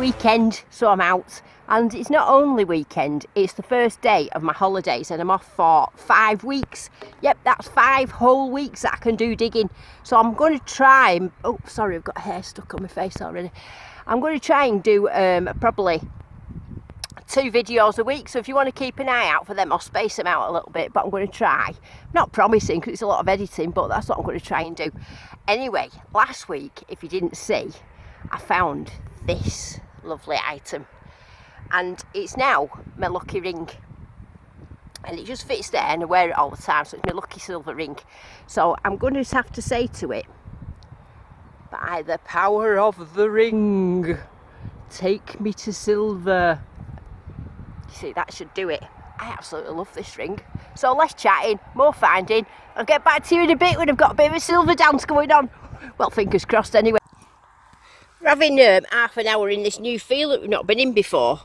weekend, so I'm out. And it's not only weekend, it's the first day of my holidays and I'm off for 5 weeks. Yep, that's 5 whole weeks that I can do digging. So I'm going to try and, oh sorry, I've got hair stuck on my face already. I'm going to try and do probably 2 videos a week, so if you want to keep an eye out for them, I'll space them out a little bit, but I'm going to try. Not promising because it's a lot of editing, but that's what I'm going to try and do. Anyway, last week, if you didn't see, I found this lovely item, and it's now my lucky ring, and it just fits there and I wear it all the time, so it's my lucky silver ring. So I'm going to have to say to it, by the power of the ring, take me to silver. You see, that should do it. I absolutely love this ring. So less chatting, more finding. I'll get back to you in a bit when I've got a bit of a silver dance going on. Well, fingers crossed anyway. We're having half an hour in this new field that we've not been in before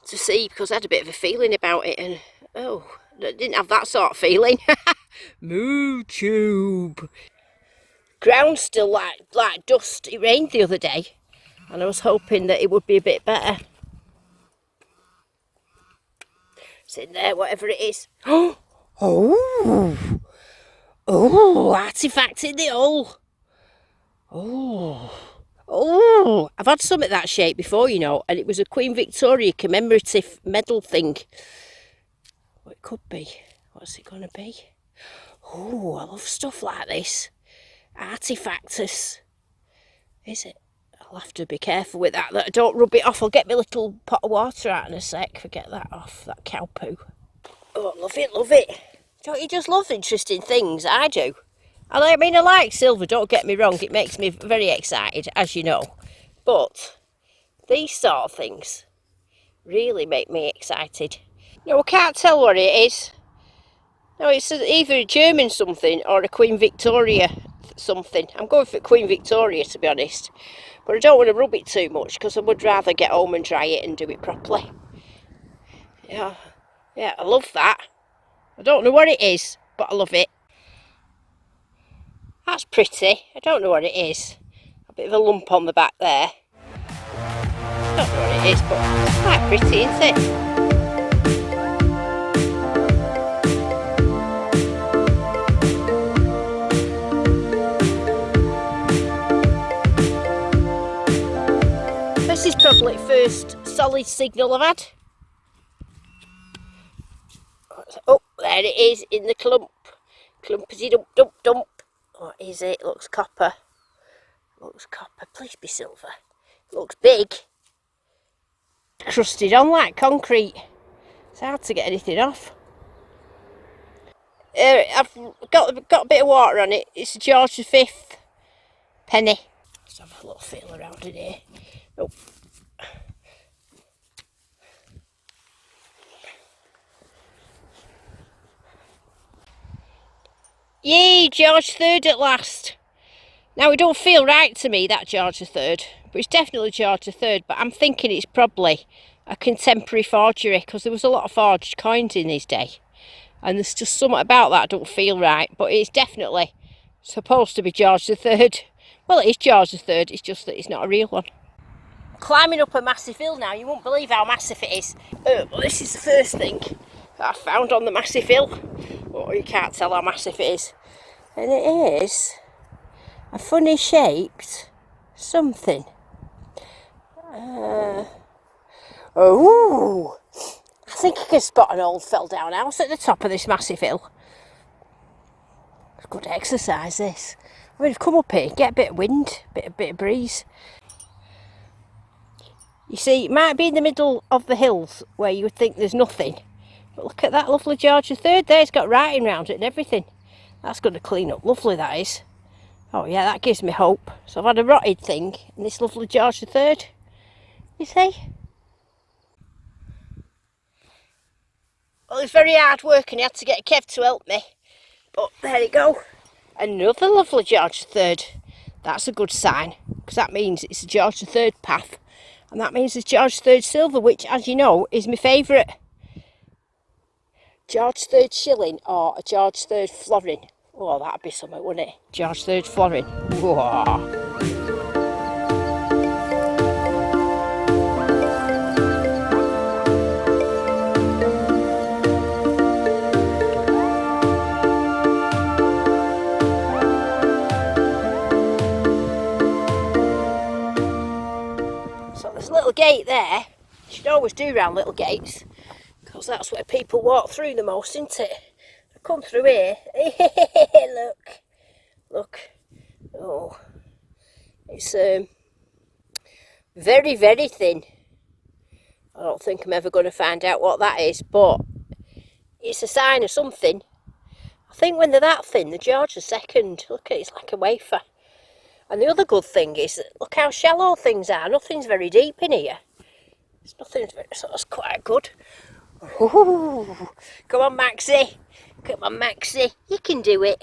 to see, because I had a bit of a feeling about it, and oh, I didn't have that sort of feeling. Moo tube. Ground's still like dust. It rained the other day and I was hoping that it would be a bit better. It's in there, whatever it is. Oh, artifact in the hole. Oh, I've had some of that shape before, you know, and it was a Queen Victoria commemorative medal thing. What it could be. What's it going to be? Oh, I love stuff like this. Artifactus. Is it? I'll have to be careful with that I don't rub it off. I'll get my little pot of water out in a sec. Forget that off, that cow poo. Oh, love it, love it. Don't you just love interesting things? I do. I mean, I like silver, don't get me wrong. It makes me very excited, as you know. But these sort of things really make me excited. No, I can't tell what it is. No, it's either a German something or a Queen Victoria something. I'm going for Queen Victoria, to be honest. But I don't want to rub it too much because I would rather get home and dry it and do it properly. Yeah, I love that. I don't know what it is, but I love it. That's pretty. I don't know what it is. A bit of a lump on the back there. I don't know what it is, but it's quite pretty, isn't it? This is probably the first solid signal I've had. Oh, there it is in the clump. Clumpity dump dump dump. What is it? Looks copper. Looks copper. Please be silver. Looks big. Crusted on like concrete. It's hard to get anything off. I've got a bit of water on it. It's a George V penny. Let's have a little feel around in here. Oh. Yay, George III at last. Now it don't feel right to me, that George III, but it's definitely George III, but I'm thinking it's probably a contemporary forgery because there was a lot of forged coins in his day. And there's just something about that don't feel right, but it's definitely supposed to be George III. Well, it is George III, it's just that it's not a real one. Climbing up a massive hill now, you won't believe how massive it is. But this is the first thing that I found on the massive hill. Oh, you can't tell how massive it is. And it is a funny shaped something. Oh, I think I can spot an old fell down house at the top of this massive hill. It's good exercise this. I mean, come up here, get a bit of wind, a bit of breeze. You see, it might be in the middle of the hills where you would think there's nothing. But look at that lovely George III there, it's got writing round it and everything. That's going to clean up lovely, that is. Oh yeah, that gives me hope. So I've had a rotted thing and this lovely George III. You see? Well, it's very hard work and I had to get Kev to help me. But there you go. Another lovely George III. That's a good sign, because that means it's a George III path. And that means it's George III silver, which, as you know, is my favourite. George III shilling or a George III florin. Oh, that'd be something, wouldn't it? George III florin. Whoa. gate there. You should always do round little gates, because that's where people walk through the most, isn't it? I come through here. Look. Oh, it's very, very thin. I don't think I'm ever going to find out what that is, but it's a sign of something. I think when they're that thin, the George II, look at it, it's like a wafer. And the other good thing is, look how shallow things are. Nothing's very deep in here. So that's quite good. Ooh, come on, Maxie. Come on, Maxie. You can do it.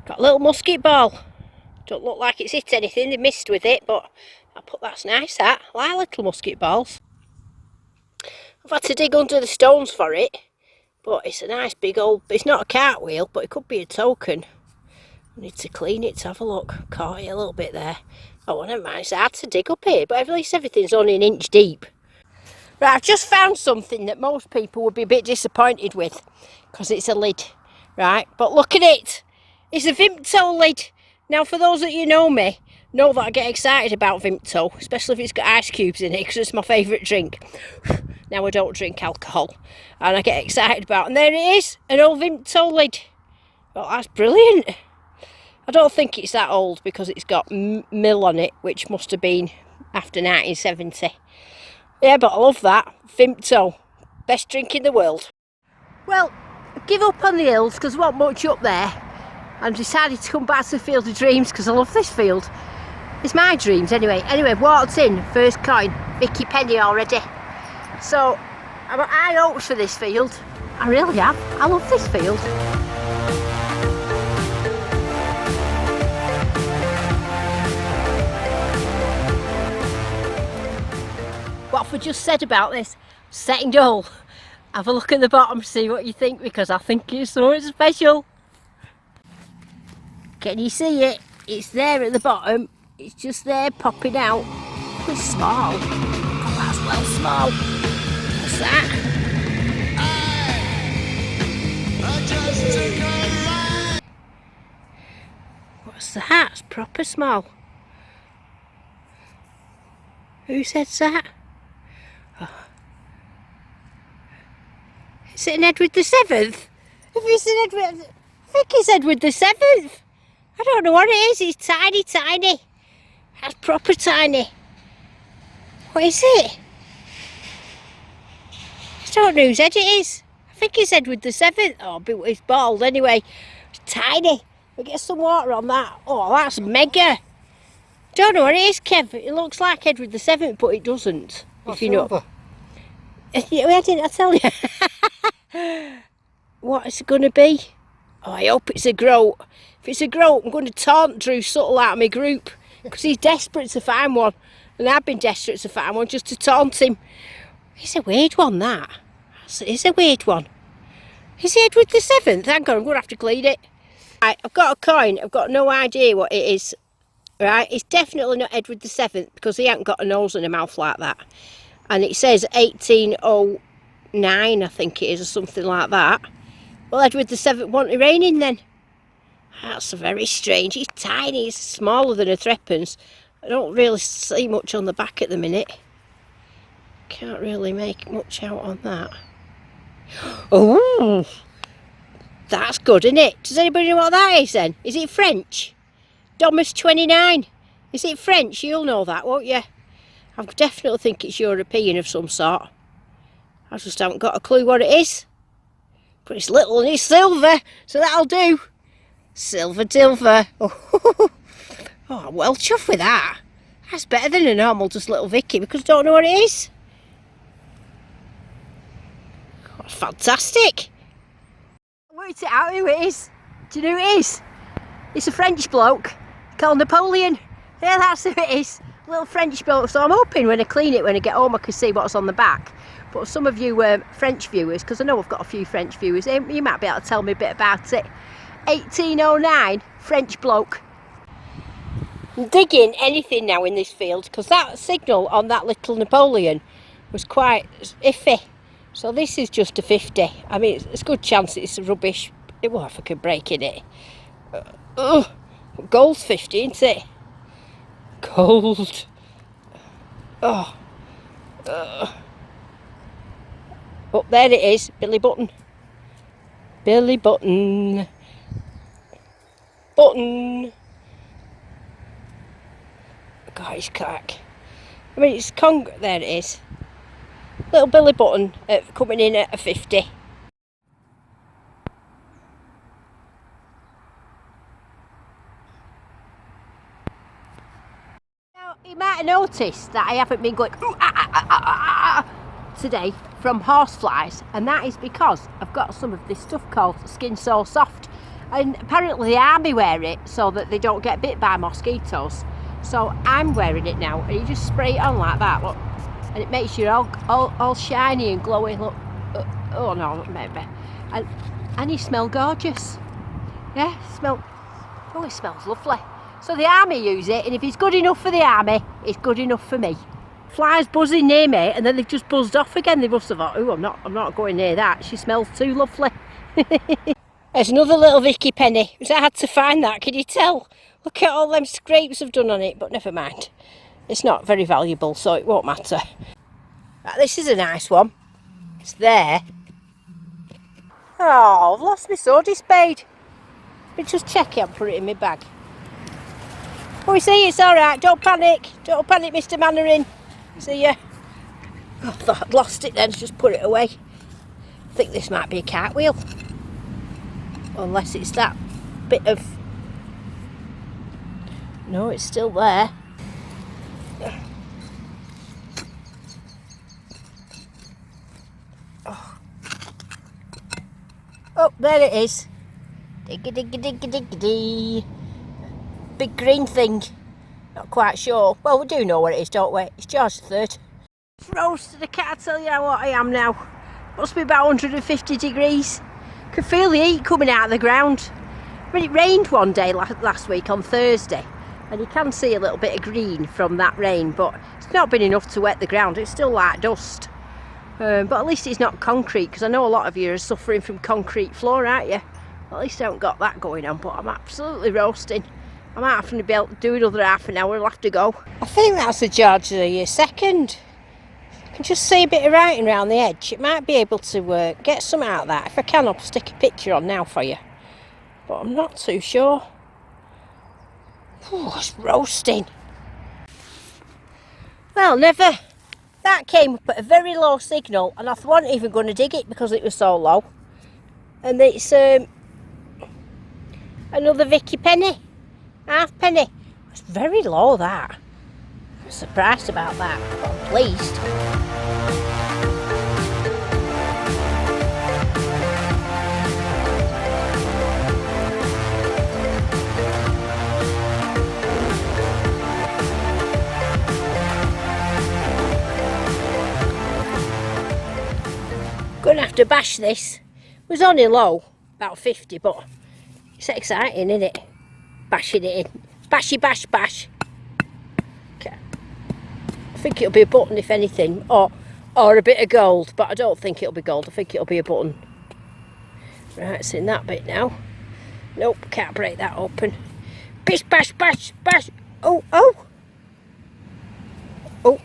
Got a little musket ball. Don't look like it's hit anything. They missed with it, but that's nice, that. I like little musket balls. I've had to dig under the stones for it, but it's a nice big old... It's not a cartwheel, but it could be a token. I need to clean it to have a look. Caught it a little bit there. Oh, well, never mind. It's hard to dig up here, but at least everything's only an inch deep. Right, I've just found something that most people would be a bit disappointed with, because it's a lid, right? But look at it. It's a Vimto lid. Now, for those that you know me, know that I get excited about Vimto, especially if it's got ice cubes in it, because it's my favourite drink. Now, I don't drink alcohol, and I get excited about it. And there it is, an old Vimto lid. Oh, that's brilliant. I don't think it's that old, because it's got mill on it, which must have been after 1970. Yeah, but I love that. Vimto, best drink in the world. Well, I give up on the hills, because there wasn't much up there. And decided to come back to the Field of Dreams, because I love this field. It's my dreams anyway. Anyway, walked in, first coin, Vicky penny already. So, I've got high hopes for this field. I really have. I love this field. What have I just said about this? Setting dull. Have a look at the bottom, see what you think, because I think it's something special. Can you see it? It's there at the bottom. It's just there popping out. It's small. Oh, that's well small. What's that? What's that? It's proper small. Who said that? Oh. Is it an Edward the 7th? If it's an Edward... I think it's Edward the 7th. I don't know what it is. It's tiny, tiny. That's proper tiny. What is it? I don't know whose head it is. I think it's Edward the 7th. Oh, but it's bald anyway. It's tiny. We get some water on that. Oh, that's mega. Don't know what it is, Kev. It looks like Edward the 7th, but it doesn't. That's if you know. silver. Why didn't I tell you? What is it going to be? Oh, I hope it's a groat. If it's a groat, I'm going to taunt Drew Subtle out of my group, because he's desperate to find one, and I've been desperate to find one just to taunt him. It's a weird one, that. It's a weird one. Is it Edward the 7th? Hang on, I'm going to have to clean it. Right, I've got a coin. I've got no idea what it is. Right, it's definitely not Edward the 7th, because he hasn't got a nose and a mouth like that. And it says 1809, I think it is, or something like that. Well, Edward the 7th wasn't raining then. That's very strange. He's tiny, he's smaller than a threepence. I don't really see much on the back at the minute. Can't really make much out on that. Oh, that's good, isn't it? Does anybody know what that is then? Is it French? Domus 29. Is it French? You'll know that, won't you? I definitely think it's European of some sort. I just haven't got a clue what it is. But it's little and it's silver, so that'll do. Silver tilver. Oh, I'm well chuffed with that. That's better than a normal just little Vicky, because I don't know what it is. Oh, fantastic. I worked it out who it is. Do you know who it is? It's a French bloke called Napoleon. Yeah, that's who it is. Little French bloke. So I'm hoping when I clean it, when I get home, I can see what's on the back. But some of you French viewers, because I know I've got a few French viewers, you might be able to tell me a bit about it. 1809, French bloke. I'm digging anything now in this field, because that signal on that little Napoleon was quite iffy. So this is just a 50. I mean, it's a good chance it's rubbish. Well, if I could break in it. Gold's 50, isn't it? Gold. Oh. Oh, there it is. Billy Button. Billy Button. Button. God, it's crack. I mean, it's there it is. Little Billy Button coming in at a 50. Now, you might have noticed that I haven't been going today from horseflies, and that is because I've got some of this stuff called Skin So Soft, and apparently the army wear it so that they don't get bit by mosquitoes. So I'm wearing it now, and you just spray it on like that, look, and it makes you all shiny and glowy. Look, oh no, maybe, and you smell gorgeous. Yeah, it smells lovely. So the army use it, and if it's good enough for the army, it's good enough for me. Flies buzzing near me, and then they've just buzzed off again. They must have thought, oh, I'm not going near that. She smells too lovely. There's another little Vicky penny. It was hard to find that, can you tell? Look at all them scrapes I've done on it, but never mind. It's not very valuable, so it won't matter. Right, this is a nice one. It's there. Oh, I've lost my swordie spade. Let me just check it and put it in my bag. Oh, you see, it's alright. Don't panic. Don't panic, Mr. Mannering. See ya. Oh, I thought I'd lost it then, just put it away. I think this might be a cartwheel. Unless it's that bit of... No, it's still there. Oh, there it is. Diggy diggy diggy diggy dee. Big green thing. Not quite sure. Well, we do know what it is, don't we? It's George III. It's roasted. I can't tell you what I am now. Must be about 150 degrees. Can feel the heat coming out of the ground. I mean, it rained one day last week on Thursday, and you can see a little bit of green from that rain, but it's not been enough to wet the ground. It's still like dust. But at least it's not concrete, because I know a lot of you are suffering from concrete floor, aren't you? Well, at least I haven't got that going on, but I'm absolutely roasting. I might have to be able to do another half an hour. I'll have to go. I think that's the George II. I can just see a bit of writing around the edge. It might be able to get some out of that. If I can, I'll stick a picture on now for you. But I'm not too sure. Oh, it's roasting. Well, never. That came up at a very low signal, and I wasn't even going to dig it because it was so low. And it's another Vicky penny. Half penny. It's very low, that. I'm surprised about that, but I'm pleased. Gonna have to bash this. It was only low, about 50, but it's exciting, isn't it? Bashing it in. Bashy bash bash. Okay. I think it'll be a button if anything, or a bit of gold, but I don't think it'll be gold. I think it'll be a button. Right, it's in that bit now. Nope, can't break that open. Bish bash bash bash. Oh, oh. Oh.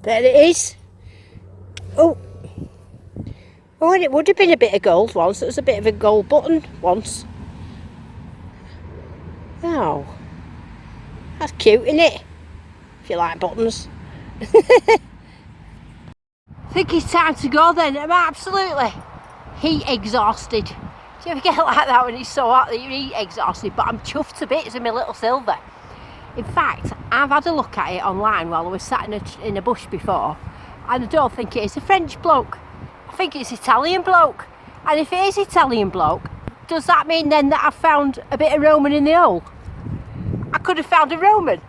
There it is. Oh. Oh, and it would have been a bit of gold once. It was a bit of a gold button once. Oh. That's cute, isn't it? If you like buttons. I think it's time to go then. I'm absolutely heat exhausted. Do you ever get like that when it's so hot that you're heat exhausted? But I'm chuffed to bits with my little silver. In fact, I've had a look at it online while I was sat in a bush before, and I don't think it is a French bloke. I think it's Italian bloke. And if it is Italian bloke, does that mean then that I've found a bit of Roman in the hole? I could have found a Roman.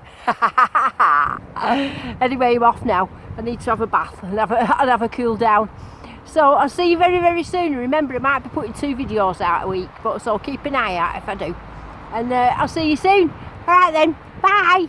Anyway, I'm off now. I need to have a bath and have a cool down. So I'll see you very, very soon. Remember, I might be putting 2 videos out a week, but so keep an eye out if I do. And I'll see you soon. All right then. Bye.